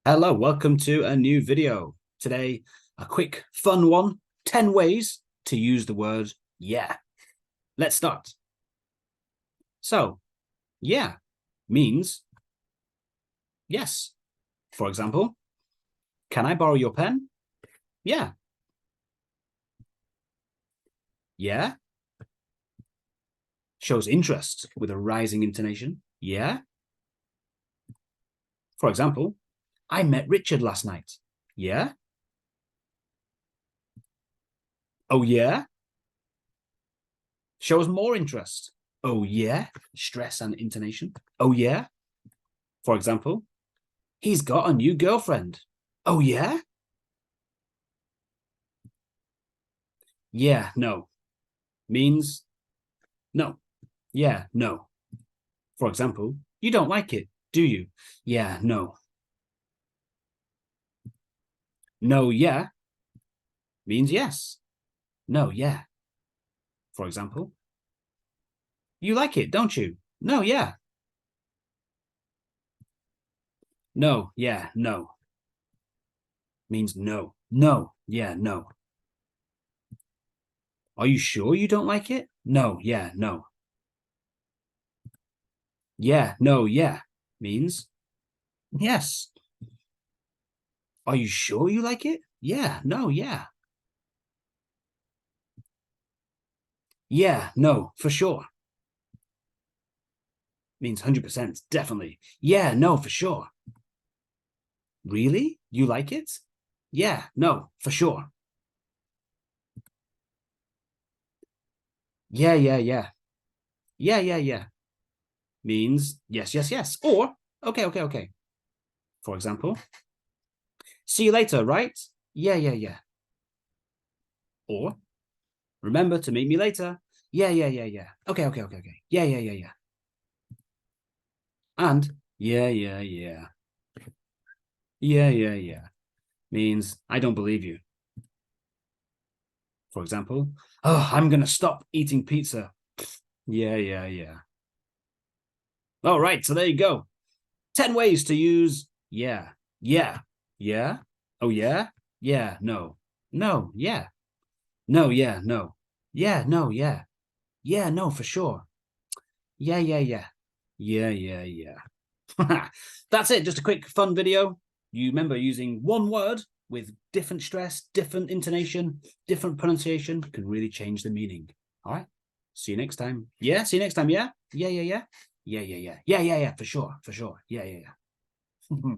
Hello, welcome to a new video. Today, a quick fun one, 10 ways to use the word yeah. Let's start. So, yeah means yes. For example, can I borrow your pen? Yeah. Yeah. Shows interest with a rising intonation. Yeah. For example, I met Richard last night. Yeah. Oh, yeah. Shows more interest. Oh, yeah. Stress and intonation. Oh, yeah. For example, he's got a new girlfriend. Oh, yeah? Yeah, no. Means no. Yeah, no. For example, you don't like it, do you? Yeah, no. No, yeah means yes. No, yeah. For example, you like it, don't you? No, yeah. No, yeah, no. Means no. No, yeah, no. Are you sure you don't like it? No, yeah, no. Yeah, no, yeah means yes. Are you sure you like it? Yeah, no, yeah. Yeah, no, for sure. Means 100%, definitely. Yeah, no, for sure. Really? You like it? Yeah, no, for sure. Yeah, yeah, yeah. Yeah, yeah, yeah. Means yes, yes, yes. Or, okay, okay, okay. For example, see you later, right? Yeah, yeah, yeah. Or, remember to meet me later. Yeah, yeah, yeah, yeah. Okay, okay, okay, okay. Yeah, yeah, yeah, yeah. And yeah, yeah, yeah. Yeah, yeah, yeah. Means I don't believe you. For example, oh, I'm going to stop eating pizza. Yeah, yeah, yeah. All right, so there you go. 10 ways to use yeah. Yeah. Yeah. Oh, yeah. Yeah. No. No. Yeah. No. Yeah. No. Yeah. No. Yeah. Yeah. No, for sure. Yeah. Yeah. Yeah. Yeah. Yeah. Yeah. That's it. Just a quick fun video. You remember using one word with different stress, different intonation, different pronunciation can really change the meaning. All right. See you next time. Yeah. See you next time. Yeah. Yeah. Yeah. Yeah. Yeah. Yeah. Yeah. Yeah. Yeah. Yeah. For sure. For sure. Yeah. Yeah. Yeah.